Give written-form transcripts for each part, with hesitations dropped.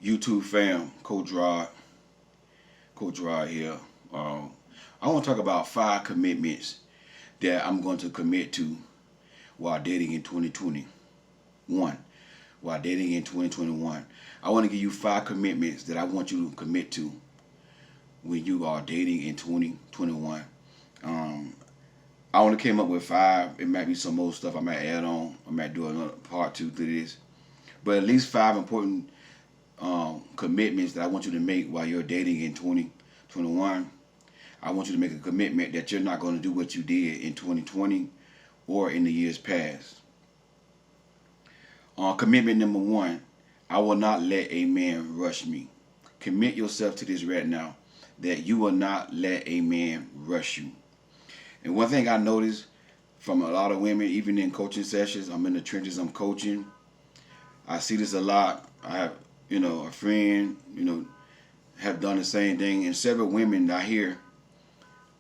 YouTube fam, Coach Rod here. Um, I want to talk about 5 commitments that I'm going to commit to while dating in 2021. While dating in 2021, I want to give you 5 commitments that I want you to commit to when you are dating in 2021. Um, I only came up with five. It might be some more stuff I might add on. I might do another part two to this, but at least five important commitments that I want you to make while you're dating in 2021. I want you to make a commitment that you're not going to do what you did in 2020 or in the years past. Commitment number one, I will not let a man rush me. Commit yourself to this right now that you will not let a man rush you. And one thing I noticed from a lot of women, even in coaching sessions, I'm in the trenches, I'm coaching. I see this a lot. I have, a friend, have done the same thing, and several women I hear,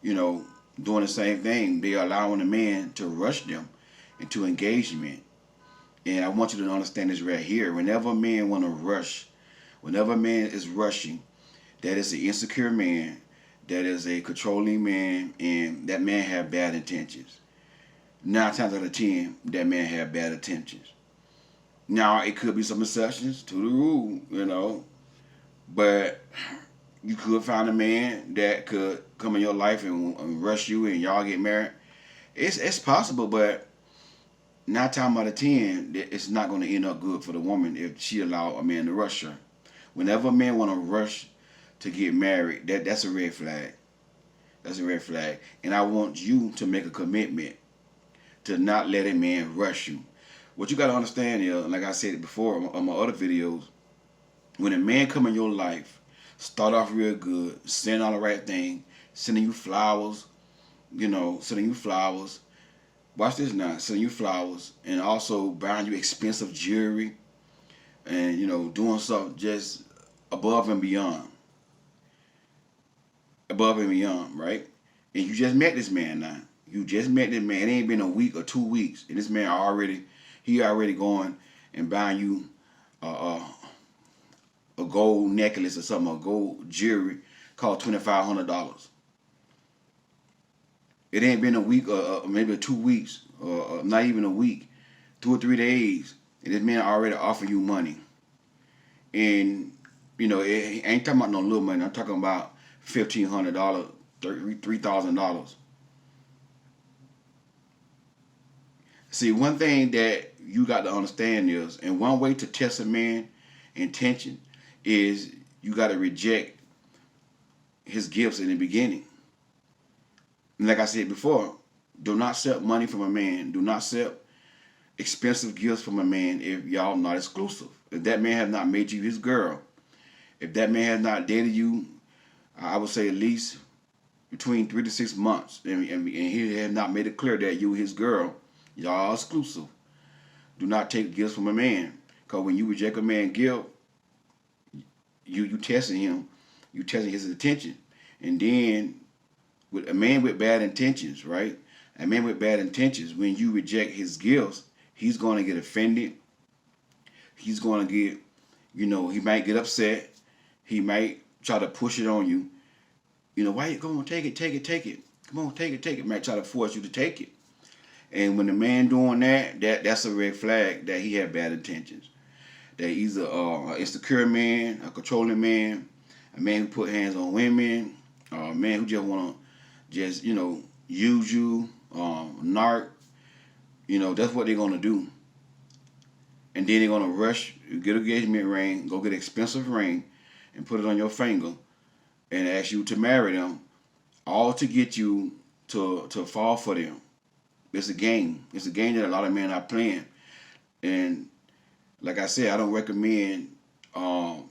you know, doing the same thing. They are allowing a man to rush them into engagement. And I want you to understand this right here. Whenever a man want to rush, whenever a man is rushing, that is an insecure man, that is a controlling man, and that man have bad intentions. 9 times out of 10, that man have bad intentions. Now, it could be some exceptions to the rule, but you could find a man that could come in your life and rush you and y'all get married. It's possible, but 9 times out of 10, it's not going to end up good for the woman if she allow a man to rush her. Whenever a man want to rush to get married, that's a red flag. That's a red flag. And I want you to make a commitment to not let a man rush you. What you got to understand is, like I said before on my other videos, when a man come in your life, start off real good, saying all the right thing, sending you flowers, sending you flowers. Watch this now, sending you flowers, and also buying you expensive jewelry, and doing something just above and beyond, right? And you just met this man now. You just met this man. It ain't been a week or 2 weeks, and this man already going and buying you a gold necklace or something, a gold jewelry called $2,500. It ain't been a week or maybe 2 weeks, or not even a week, 2 or 3 days, and this man already offered you money. And it ain't talking about no little money. I'm talking about $1,500, $3,000. See, one thing that you got to understand is, and one way to test a man intention is you got to reject his gifts in the beginning. And like I said before, do not accept money from a man. Do not accept expensive gifts from a man if y'all not exclusive. If that man has not made you his girl, if that man has not dated you, I would say at least between 3 to 6 months, and he has not made it clear that you his girl, y'all exclusive. Do not take gifts from a man, because when you reject a man gift, you testing him, you testing his attention, and then with a man with bad intentions, right? A man with bad intentions, when you reject his gifts, he's going to get offended. He's going to get, he might get upset. He might try to push it on you. Why you going to take it? Come on, take it. Might try to force you to take it. And when the man doing that's a red flag that he had bad intentions. That he's a insecure man, a controlling man, a man who put hands on women, a man who just want to use you, narc. That's what they're going to do. And then they're going to rush, get an engagement ring, go get an expensive ring, and put it on your finger, and ask you to marry them, all to get you to fall for them. It's a game. It's a game that a lot of men are playing. And like I said, I don't recommend a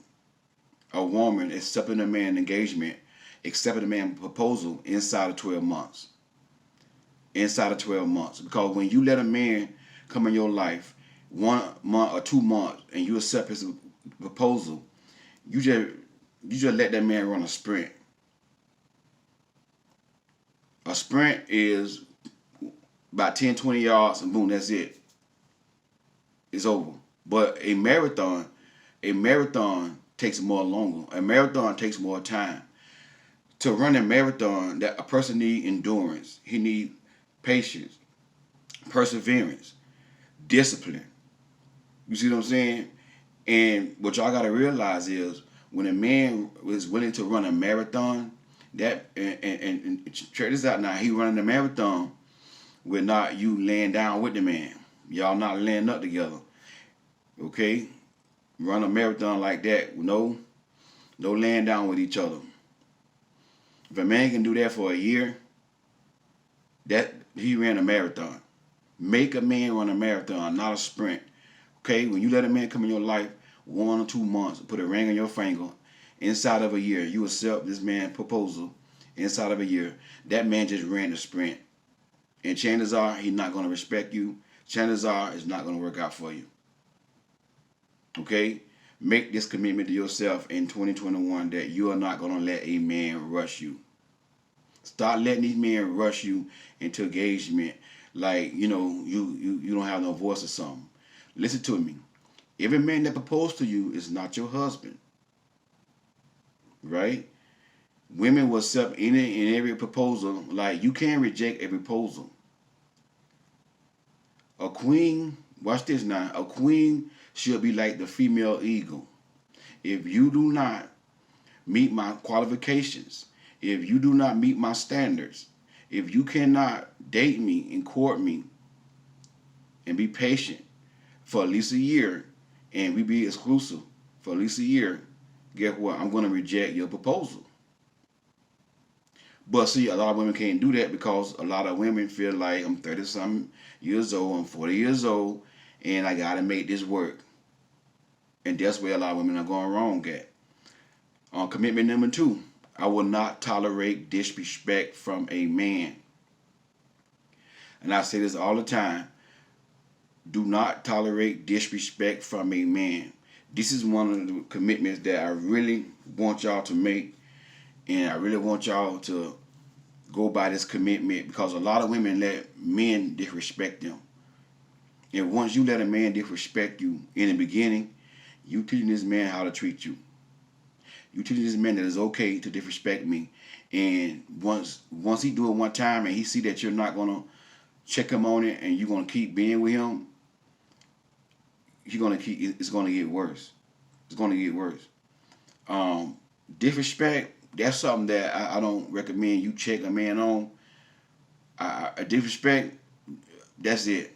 woman accepting a man engagement, accepting a man proposal inside of 12 months. Inside of 12 months. Because when you let a man come in your life 1 month or 2 months and you accept his proposal, you just let that man run a sprint. A sprint is about 10, 20 yards and boom, that's it. It's over. But a marathon takes more longer. A marathon takes more time. To run a marathon, that a person need endurance. He need patience, perseverance, discipline. You see what I'm saying? And what y'all gotta realize is when a man is willing to run a marathon, that and check this out now, he running a marathon with not you laying down with the man. Y'all not laying up together. Okay? Run a marathon like that, no laying down with each other. If a man can do that for a year, that he ran a marathon. Make a man run a marathon, not a sprint. Okay, when you let a man come in your life 1 or 2 months, put a ring on your finger, inside of a year, you accept this man's proposal. Inside of a year, that man just ran the sprint. And chances are he's not going to respect you. Chances are it's not going to work out for you. Okay? Make this commitment to yourself in 2021 that you are not going to let a man rush you. Start letting these men rush you into engagement like, you don't have no voice or something. Listen to me. Every man that proposed to you is not your husband. Right? Women will accept any and every proposal. Like, you can't reject a proposal. A queen, watch this now. A queen should be like the female eagle. If you do not meet my qualifications, if you do not meet my standards, if you cannot date me and court me and be patient for at least a year, and we be exclusive for at least a year, guess what? I'm going to reject your proposal. But see, a lot of women can't do that because a lot of women feel like I'm 30-something years old, I'm 40 years old, and I got to make this work. And that's where a lot of women are going wrong at. On commitment number 2, I will not tolerate disrespect from a man. And I say this all the time. Do not tolerate disrespect from a man. This is one of the commitments that I really want y'all to make. And I really want y'all to go by this commitment because a lot of women let men disrespect them. And once you let a man disrespect you in the beginning, you teaching this man how to treat you. You teaching this man that it's okay to disrespect me. And once he do it one time and he see that you're not going to check him on it and you're going to keep being with him, it's going to get worse. It's going to get worse. Disrespect, that's something that I don't recommend you check a man on. Disrespect, that's it.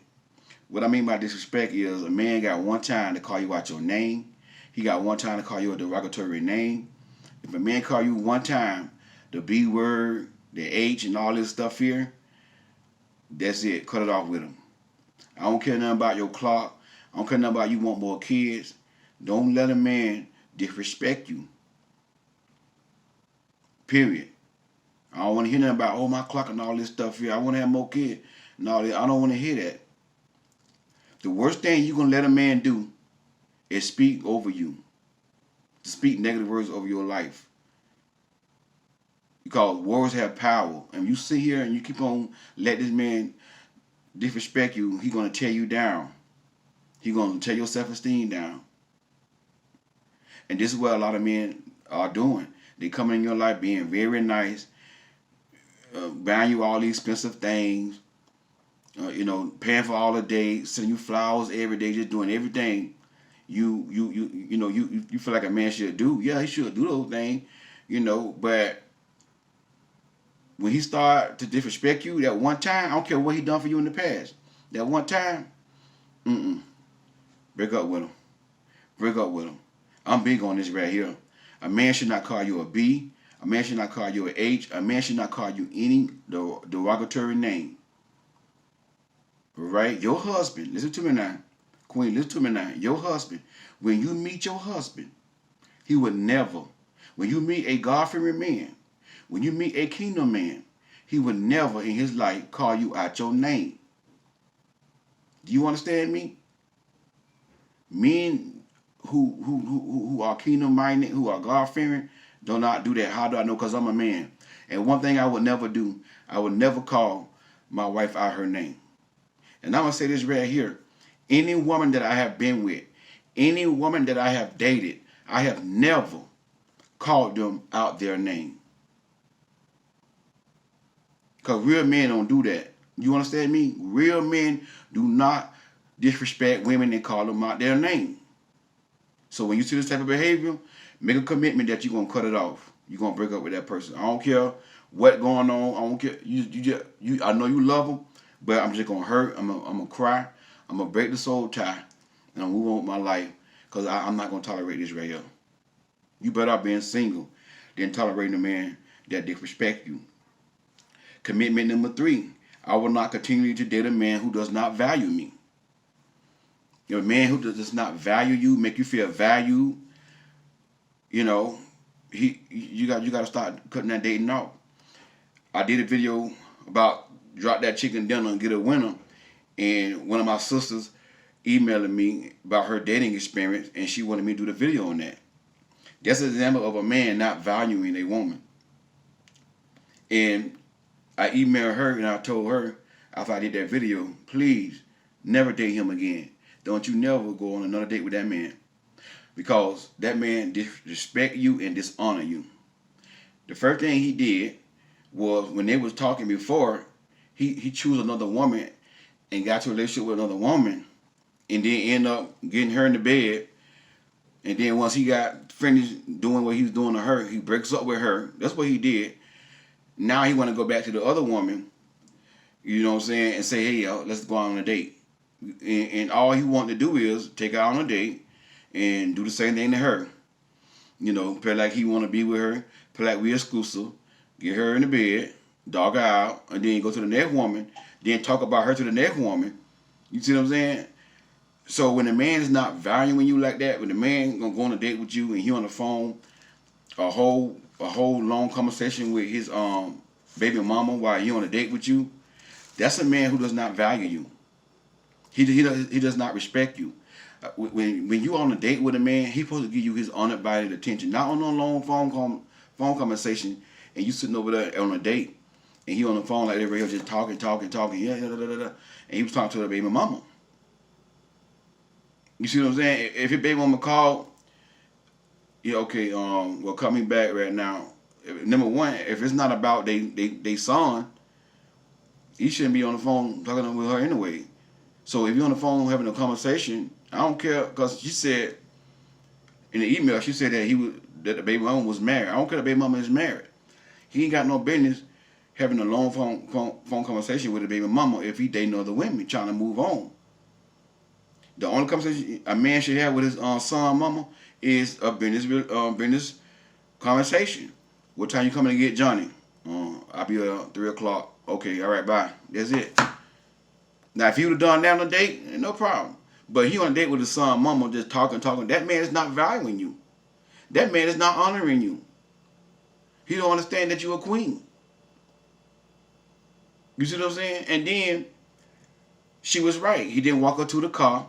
What I mean by disrespect is a man got one time to call you out your name. He got one time to call you a derogatory name. If a man call you one time, the B word, the H and all this stuff here, that's it. Cut it off with him. I don't care nothing about your clock. I don't care nothing about you want more kids. Don't let a man disrespect you. Period. I don't want to hear nothing about, my clock and all this stuff here. I want to have more kids. No, I don't want to hear that. The worst thing you're going to let a man do is speak over you. To speak negative words over your life. Because words have power. And you sit here and you keep on let this man disrespect you, he's going to tear you down. He's going to tear your self-esteem down. And this is what a lot of men are doing. They come in your life being very nice, buying you all these expensive things, paying for all the dates, sending you flowers every day, just doing everything you feel like a man should do. Yeah, he should do those things, but when he start to disrespect you that one time, I don't care what he done for you in the past. That one time, break up with him. Break up with him. I'm big on this right here. A man should not call you a B. A man should not call you an H. A man should not call you any derogatory name. Right? Your husband, listen to me now. Queen, listen to me now. Your husband, when you meet your husband, he would never, when you meet a God-fearing man, when you meet a kingdom man, he would never in his life call you out your name. Do you understand me? Men who are kingdom-minded, who are God-fearing, do not do that. How do I know? Because I'm a man. And one thing I would never do, I would never call my wife out her name. And I'm going to say this right here. Any woman that I have been with, any woman that I have dated, I have never called them out their name. Because real men don't do that. You understand me? Real men do not disrespect women and call them out their name. So when you see this type of behavior, make a commitment that you're going to cut it off. You're going to break up with that person. I don't care what going on. I don't care. I know you love them, but I'm just going to hurt. I'm going to cry. I'm going to break the soul tie. And I'm going to move on with my life because I'm not going to tolerate this right here. You better off being single than tolerating a man that disrespect you. Commitment number 3. I will not continue to date a man who does not value me. A man who does not value you, make you feel valued, you got to start cutting that dating off. I did a video about drop that chicken dinner and get a winner, and one of my sisters emailed me about her dating experience, and she wanted me to do the video on that. That's an example of a man not valuing a woman. And I emailed her and I told her after I did that video, please never date him again. Don't you never go on another date with that man, because that man disrespect you and dishonor you. The first thing he did was, when they was talking before, he chose another woman and got to a relationship with another woman, and then end up getting her in the bed. And then once he got finished doing what he was doing to her, he breaks up with her. That's what he did. Now he want to go back to the other woman, you know what I'm saying, and say, hey, yo, let's go out on a date. And all he wanted to do is take her out on a date and do the same thing to her. Play like he want to be with her, play like we exclusive, get her in the bed, dog her out, and then go to the next woman, then talk about her to the next woman. You see what I'm saying? So when a man is not valuing you like that, when the man gonna go on a date with you and he on the phone, a whole long conversation with his baby mama while he on a date with you, that's a man who does not value you. He does not respect you. When you on a date with a man, he's supposed to give you his undivided attention, not on a long phone conversation, and you sitting over there on a date, and he on the phone like that, right here, just talking, and he was talking to the baby mama. You see what I'm saying? If your baby mama called, yeah, okay, well, call me back right now. Number one, if it's not about they son, he shouldn't be on the phone talking with her anyway. So if you're on the phone having a conversation, I don't care, because she said in the email, she said that the baby mama was married. I don't care if the baby mama is married. He ain't got no business having a long phone conversation with the baby mama if he dating other women, trying to move on. The only conversation a man should have with his son mama is a business conversation. What time you coming to get Johnny? I'll be 3 o'clock. Okay, all right, bye. That's it. Now, if he would have done that on a date, no problem. But he on a date with his son mama, just talking. That man is not valuing you. That man is not honoring you. He don't understand that you're a queen. You see what I'm saying? And then she was right. He didn't walk her to the car.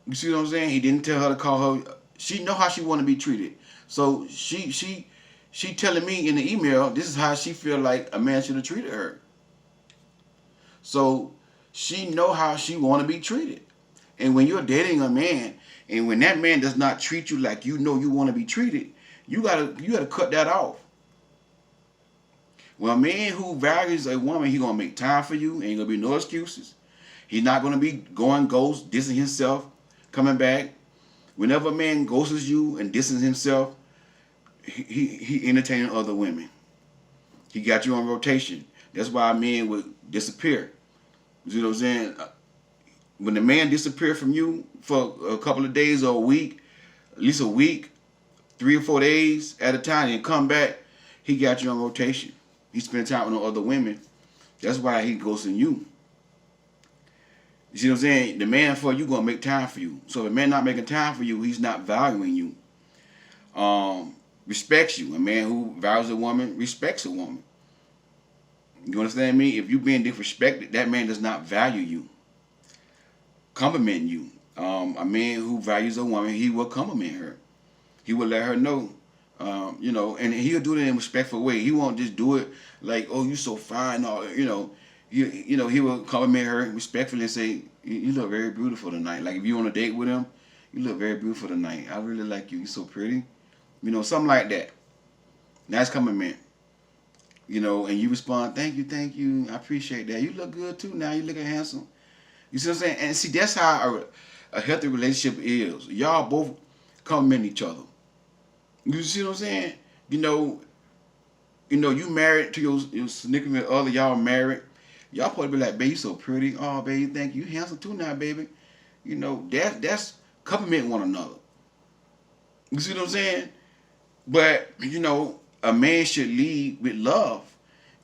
You see what I'm saying? He didn't tell her to call her. She know how she want to be treated. So she telling me in the email, this is how she feel like a man should have treated her. So she know how she want to be treated. And when you're dating a man, and when that man does not treat you like you know you want to be treated, you gotta cut that off. Well, a man who values a woman, he gonna make time for you. Ain't gonna be no excuses. He's not gonna be going ghost, dissing himself, coming back. Whenever a man ghosts you and disses himself, he entertaining other women. He got you on rotation. That's why men would disappear. You know what I'm saying? When the man disappears from you for a couple of days or a week, at least a week, 3 or 4 days at a time, and come back, he got you on rotation. He spent time with other women. That's why he ghosting you. You see what I'm saying? The man for you gonna make time for you. So if a man not making time for you, he's not valuing you. Respects you. A man who values a woman respects a woman. You understand me? If you being disrespected, that man does not value you. Compliment you. A man who values a woman, he will compliment her. He will let her know. And he'll do it in a respectful way. He won't just do it like, oh, you so fine, or he will compliment her respectfully and say, you look very beautiful tonight. Like if you on a date with him, You look very beautiful tonight. I really like you. You're so pretty. You know, something like that. Nice compliment. You know, and you respond, thank you, I appreciate that. You look good too now. You looking handsome. You see what I'm saying? And see, that's how a healthy relationship is. Y'all both compliment each other. You see what I'm saying? You know, you married to your significant other. Y'all married. Y'all supposed to be like, baby, you so pretty. Oh, baby, thank you. You handsome too now, baby. You know, that's compliment one another. You see what I'm saying? But a man should lead with love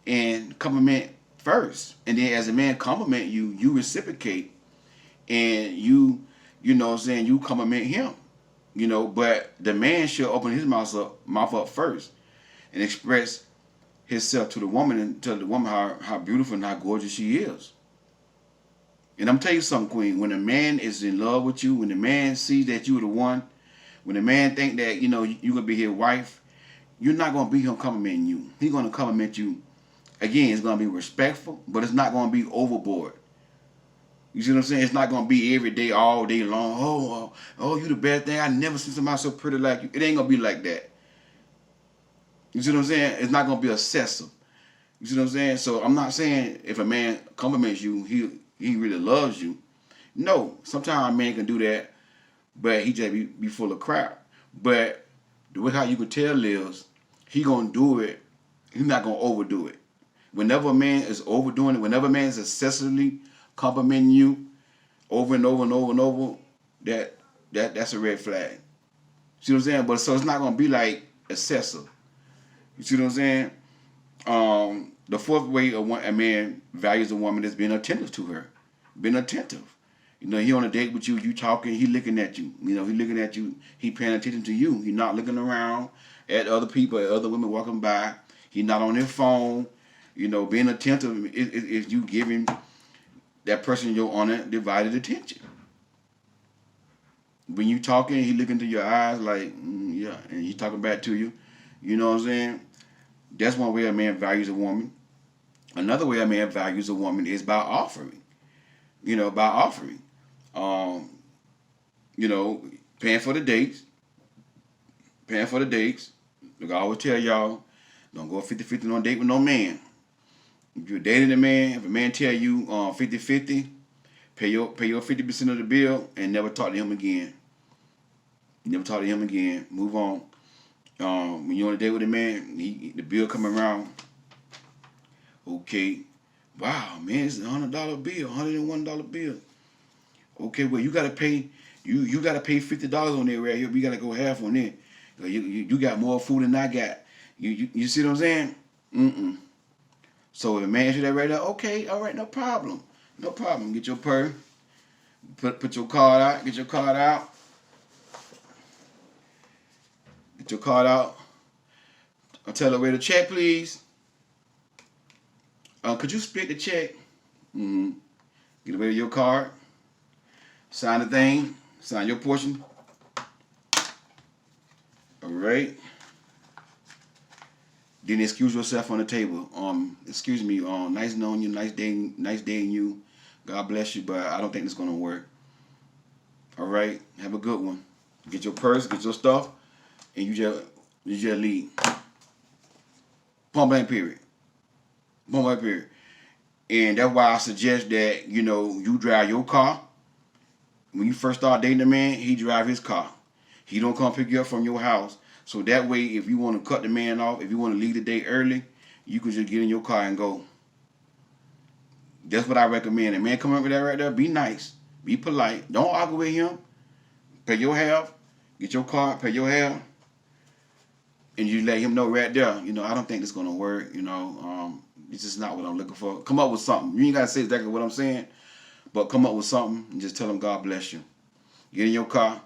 and compliment first, and then as a man compliment you, you reciprocate, and you know what I'm saying, you compliment him. But the man should open his mouth up first and express himself to the woman and tell the woman how beautiful and how gorgeous she is. And I'm telling you something, Queen. When a man is in love with you, when the man sees that you're the one, when the man think that you're gonna be his wife, you're not gonna be him complimenting you. He's gonna compliment you. Again, it's gonna be respectful, but it's not gonna be overboard. You see what I'm saying? It's not gonna be every day, all day long. Oh, you the best thing. I never seen somebody so pretty like you. It ain't gonna be like that. You see what I'm saying? It's not gonna be excessive. You see what I'm saying? So I'm not saying if a man compliments you, he really loves you. No, sometimes a man can do that, but he just be full of crap. But the way how you can tell is he gonna do it. He's not gonna overdo it. Whenever a man is overdoing it, whenever a man is excessively complimenting you over and over and over and over, that's a red flag. See what I'm saying? But so it's not gonna be like excessive. You see what I'm saying? The fourth way a man values a woman is being attentive to her. Being attentive. He on a date with you, you talking, he looking at you. He looking at you, he paying attention to you. He not looking around at other people, at other women walking by. He not on his phone. Being attentive is you giving that person your undivided attention. When you talking, he looking to your eyes like, yeah, and he talking back to you. You know what I'm saying? That's one way a man values a woman. Another way a man values a woman is by offering. By offering. Paying for the dates. Paying for the dates. Like I always tell y'all, don't go 50-50 on a date with no man. If you're dating a man, if a man tell you 50-50, pay your 50% of the bill and never talk to him again. Never talk to him again. Move on. When you're on a date with a man, the bill come around. Okay. Wow, man, it's $100 bill, $101 bill. Okay, well you gotta pay. You gotta pay $50 on there right here. We gotta go half on it. You got more food than I got. You see what I'm saying? Mm-mm. So if a man should that right there, okay, all right, no problem. No problem. Get your purse. Put your card out. Get your card out. Get your card out. I'll tell her where to check, please. Could you split the check? Mm-hmm. Get away with your card. Sign the thing. Sign your portion. All right. Then excuse yourself on the table. Excuse me. Nice knowing you. Nice dating you. God bless you, but I don't think it's gonna work. All right. Have a good one. Get your purse. Get your stuff, and you just leave. Point blank period. Point blank period. And that's why I suggest that you drive your car. When you first start dating a man, he drive his car. He don't come pick you up from your house. So that way, if you want to cut the man off, if you want to leave the date early, you can just get in your car and go. That's what I recommend. A man come up with that right there, be nice. Be polite. Don't argue with him. Pay your half. Get your car, pay your half. And you let him know right there, I don't think it's going to work. It's just not what I'm looking for. Come up with something. You ain't got to say exactly what I'm saying, but come up with something and just tell him God bless you. Get in your car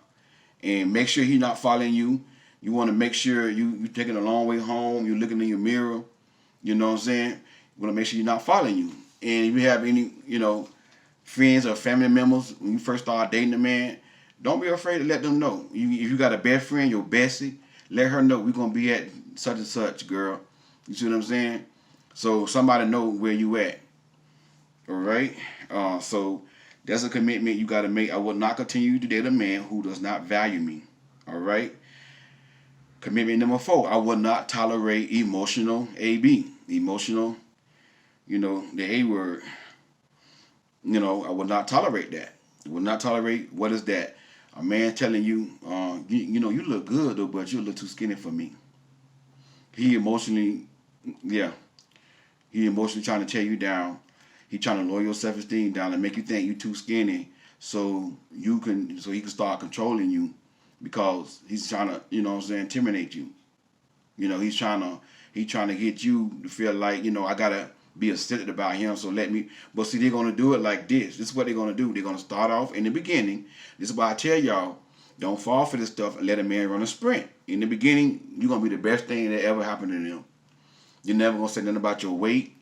and make sure he's not following you. You want to make sure you taking a long way home. You're looking in your mirror. You know what I'm saying? You want to make sure you're not following you. And if you have any, friends or family members, when you first start dating a man, don't be afraid to let them know. If you got a best friend, your bestie, let her know we're going to be at such and such, girl. You see what I'm saying? So somebody know where you at. All right? So That's a commitment you got to make. I will not continue to date a man who does not value me. All right. Commitment number 4. I will not tolerate emotional AB. Emotional, the A word. I will not tolerate that. I will not tolerate, what is that? A man telling you, you look good though, but you're a little too skinny for me. He emotionally, yeah, he emotionally trying to tear you down. He trying to lower your self-esteem down and make you think you too skinny, so he can start controlling you, because he's trying to, intimidate you. He's trying to get you to feel like, I gotta be accepted about him. So let me. But see, they're gonna do it like this. This is what they're gonna do. They're gonna start off in the beginning. This is why I tell y'all, don't fall for this stuff and let a man run a sprint. In the beginning, you're gonna be the best thing that ever happened to them. You're never gonna say nothing about your weight.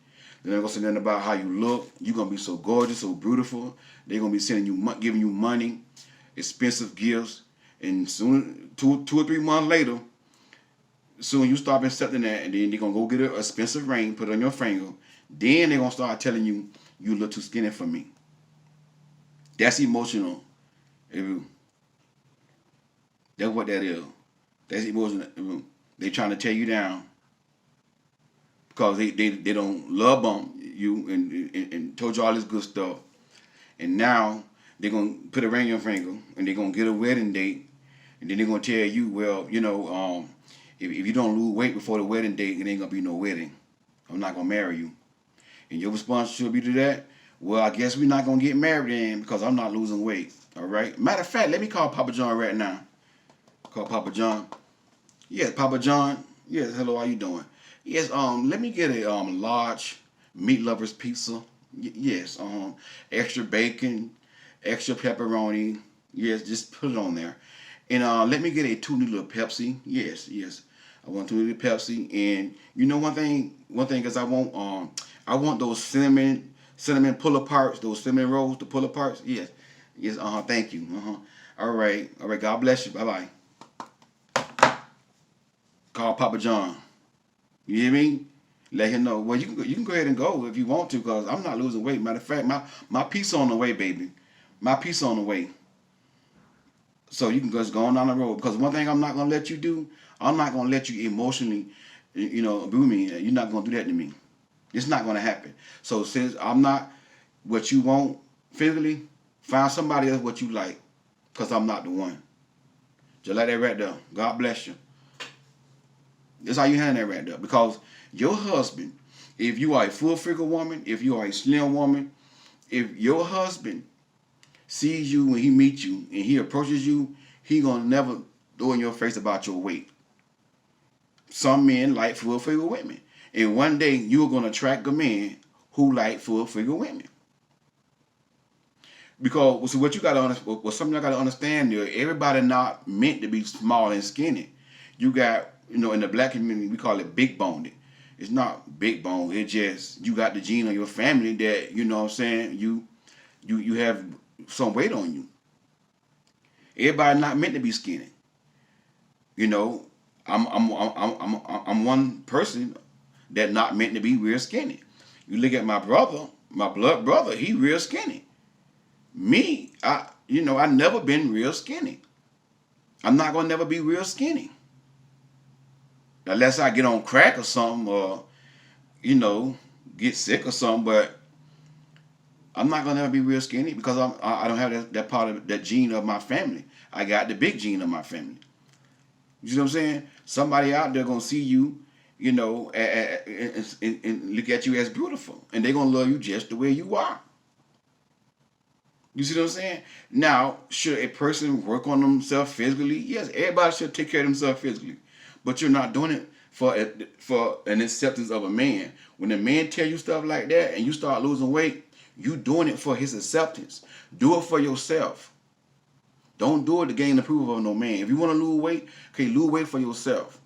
They're never gonna say nothing about how you look. You're gonna be so gorgeous, so beautiful. They're gonna be sending you, giving you money, expensive gifts, and soon, 2 or 3 months later, soon you start accepting that, and then they're gonna go get an expensive ring, put it on your finger. Then they're gonna start telling you you look too skinny for me. That's emotional. That's what that is. That's emotional. They trying to tear you down because they don't love bump you and told you all this good stuff. And now they're gonna put a ring on your finger and they're gonna get a wedding date, and then they're gonna tell you, well, if you don't lose weight before the wedding date, it ain't gonna be no wedding. I'm not gonna marry you. And your response should be to that, well, I guess we're not gonna get married then because I'm not losing weight. All right. Matter of fact, let me call Papa John right now. Call Papa John. Yes, Papa John. Yes, hello, how you doing? Yes, let me get a large meat lovers pizza. Yes, extra bacon, extra pepperoni. Yes, just put it on there. And let me get a 2 liter Pepsi. Yes, yes. I want 2 liter Pepsi. And one thing is I want those cinnamon pull aparts, those cinnamon rolls, the pull aparts. Yes. Yes, thank you. All right. All right, God bless you. Bye bye. Call Papa John. You hear me? Let him know. Well, you can go ahead and go if you want to, because I'm not losing weight. Matter of fact, my piece on the way, baby. My piece on the way. So you can just go on down the road. Because one thing I'm not gonna let you do, I'm not gonna let you emotionally, abuse me. You're not gonna do that to me. It's not gonna happen. So since I'm not what you want physically, find somebody else what you like. Because I'm not the one. Just like that right there. God bless you. That's how you handle that right there. Because your husband, if you are a full figure woman, if you are a slim woman, if your husband sees you when he meets you and he approaches you, he gonna never throw in your face about your weight. Some men like full figure women. And one day you're gonna attract a man who like full figure women. Because what you gotta something I gotta understand there, everybody not meant to be small and skinny. You got, in the black community we call it big boned. It's not big bone. It's just you got the gene of your family that, what I'm saying, you have some weight on you. Everybody not meant to be skinny. I'm one person that not meant to be real skinny. You look at my brother, my blood brother, he real skinny. Me, I never been real skinny. I'm not gonna never be real skinny. Unless I get on crack or something, or, get sick or something, but I'm not gonna ever be real skinny because I don't have that part of that gene of my family. I got the big gene of my family. You know what I'm saying? Somebody out there gonna see you, and look at you as beautiful, and they're gonna love you just the way you are. You see what I'm saying? Now, should a person work on themselves physically? Yes, everybody should take care of themselves physically, but you're not doing it for an acceptance of a man. When a man tell you stuff like that and you start losing weight, you doing it for his acceptance. Do it for yourself. Don't do it to gain the approval of no man. If you want to lose weight, okay, lose weight for yourself.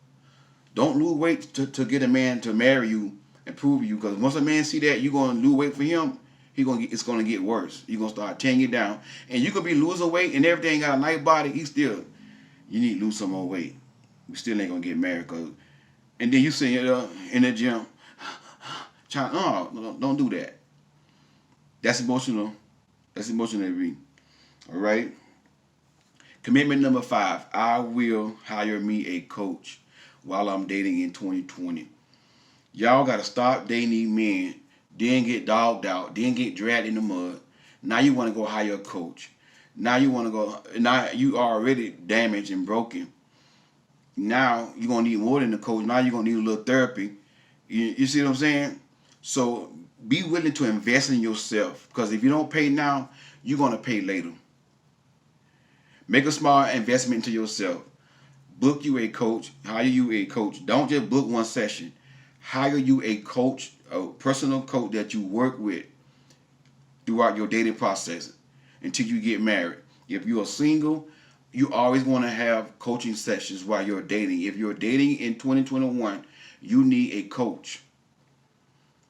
Don't lose weight to get a man to marry you and prove you. Because once a man see that you're going to lose weight for him, it's going to get worse. You're going to start tearing you down. And you could be losing weight and everything, got a nice body. You need to lose some more weight. You still ain't going to get married. And then you sit in the gym, don't do that. That's emotional That's emotional reading. All right. Commitment number 5. I will hire me a coach while I'm dating in 2020. Y'all gotta stop dating men, then get dogged out, then get dragged in the mud. Now you wanna go hire a coach. Now you wanna go now you are already damaged and broken. Now you're gonna need more than a coach. Now you're gonna need a little therapy. You see what I'm saying? So be willing to invest in yourself. Because if you don't pay now, you're gonna pay later. Make a small investment into yourself. Book you a coach. Hire you a coach. Don't just book one session. Hire you a coach, a personal coach that you work with throughout your dating process until you get married. If you're single, you always want to have coaching sessions while you're dating. If you're dating in 2021, you need a coach.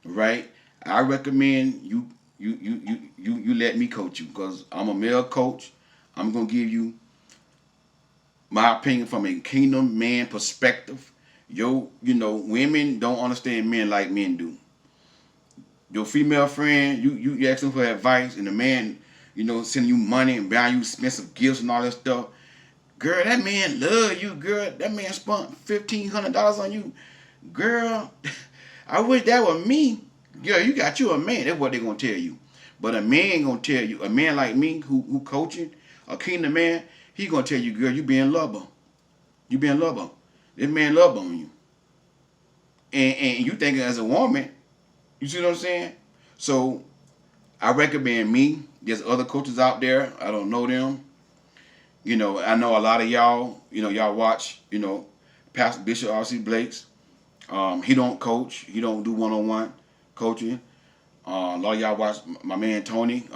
Right? I recommend you let me coach you because I'm a male coach. I'm gonna give you my opinion from a kingdom man perspective. Women don't understand men like men do. Your female friend, you ask them for advice, and the man, sending you money and buying you expensive gifts and all that stuff. Girl, that man love you, girl. That man spent $1,500 on you, girl. I wish that was me. Girl, you got you a man. That's what they gonna tell you. But a man gonna tell you, a man like me who coaching, a kingdom man, he gonna tell you, girl, you being lover. You being lover. This man love on you. And you thinking as a woman, you see what I'm saying? So I recommend me. There's other coaches out there. I don't know them. I know a lot of y'all, y'all watch, Pastor Bishop R.C. Blakes. He don't coach. He don't do one-on-one coaching. A lot of y'all watch my man Tony.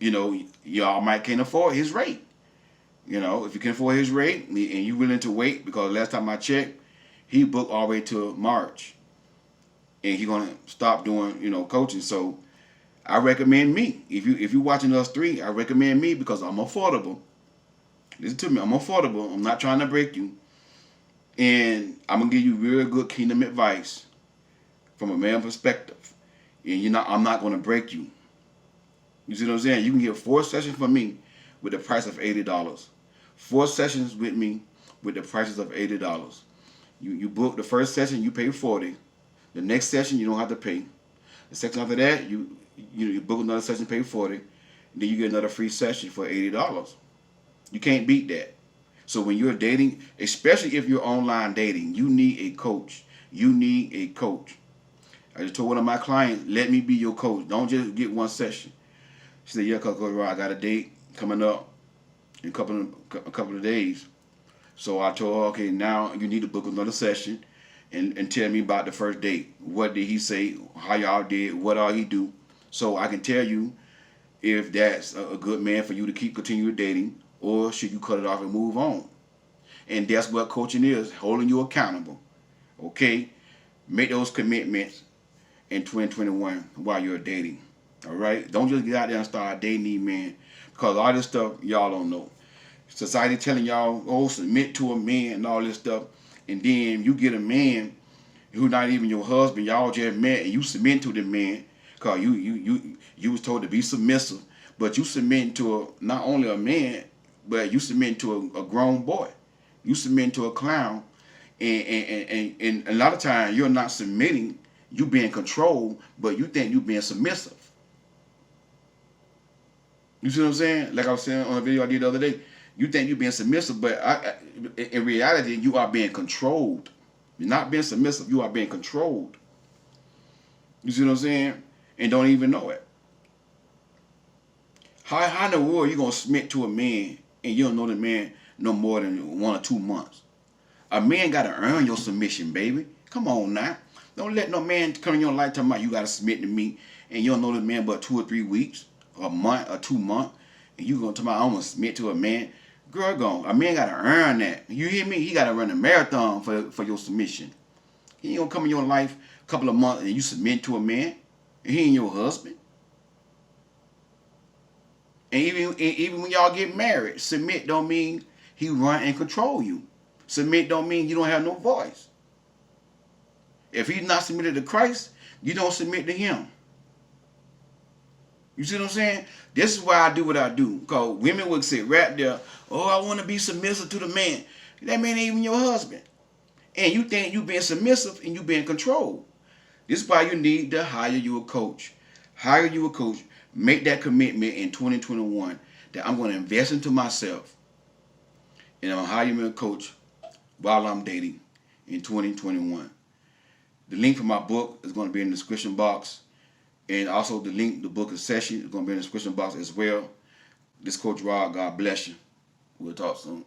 Y'all might can't afford his rate. If you can afford his rate and you willing to wait, because last time I checked, he booked all the way to March. And he's gonna stop doing, coaching. So I recommend me. If you're watching us three, I recommend me because I'm affordable. Listen to me, I'm affordable. I'm not trying to break you. And I'm gonna give you real good kingdom advice from a man perspective. And I'm not gonna break you. You see what I'm saying? You can get 4 sessions from me with the price of $80. 4 sessions with me with the prices of $80. You book the first session, you pay $40. The next session you don't have to pay. The section after that, you book another session, pay $40. Then you get another free session for $80. You can't beat that. So when you're dating, especially if you're online dating, you need a coach. You need a coach. I just told one of my clients, let me be your coach. Don't just get one session. She said, yeah, Coach Roy, I got a date coming up in a couple of days. So I told her, okay, now you need to book another session and tell me about the first date. What did he say? How y'all did? What all he do? So I can tell you if that's a good man for you to continue dating, or should you cut it off and move on. And that's what coaching is, holding you accountable. Okay? Make those commitments in 2021 while you're dating. All right? Don't just get out there and start dating these men, because all this stuff y'all don't know. Society telling y'all, oh, submit to a man and all this stuff. And then you get a man who's not even your husband. Y'all just met and you submit to the man because you was told to be submissive. But you submit to not only a man, but you submit to a grown boy. You submit to a clown. And a lot of times you're not submitting. You being controlled, but you think you being submissive. You see what I'm saying? Like I was saying on a video I did the other day. You think you're being submissive, but in reality, you are being controlled. You're not being submissive. You are being controlled. You see what I'm saying? And don't even know it. How in the world are you going to submit to a man and you don't know the man no more than 1 or 2 months? A man got to earn your submission, baby. Come on now. Don't let no man come in your life talking about you got to submit to me and you don't know the man but 2 or 3 weeks, a month or 2 months, and you going to talk about I'm going to submit to a man. Girl, a man got to earn that. You hear me? He got to run a marathon for your submission. He ain't going to come in your life a couple of months and you submit to a man and he ain't your husband. And even when y'all get married, submit don't mean he run and control you. Submit don't mean you don't have no voice. If he's not submitted to Christ, you don't submit to him. You see what I'm saying? This is why I do what I do. Because women would sit right there, oh, I want to be submissive to the man. That man ain't even your husband. And you think you being submissive and you being controlled. This is why you need to hire you a coach. Hire you a coach. Make that commitment in 2021 that I'm going to invest into myself. And I'm going to hire me a coach while I'm dating in 2021. The link for my book is going to be in the description box. And also the link, the book of session is going to be in the description box as well. This Coach Rod, God bless you. We'll talk soon.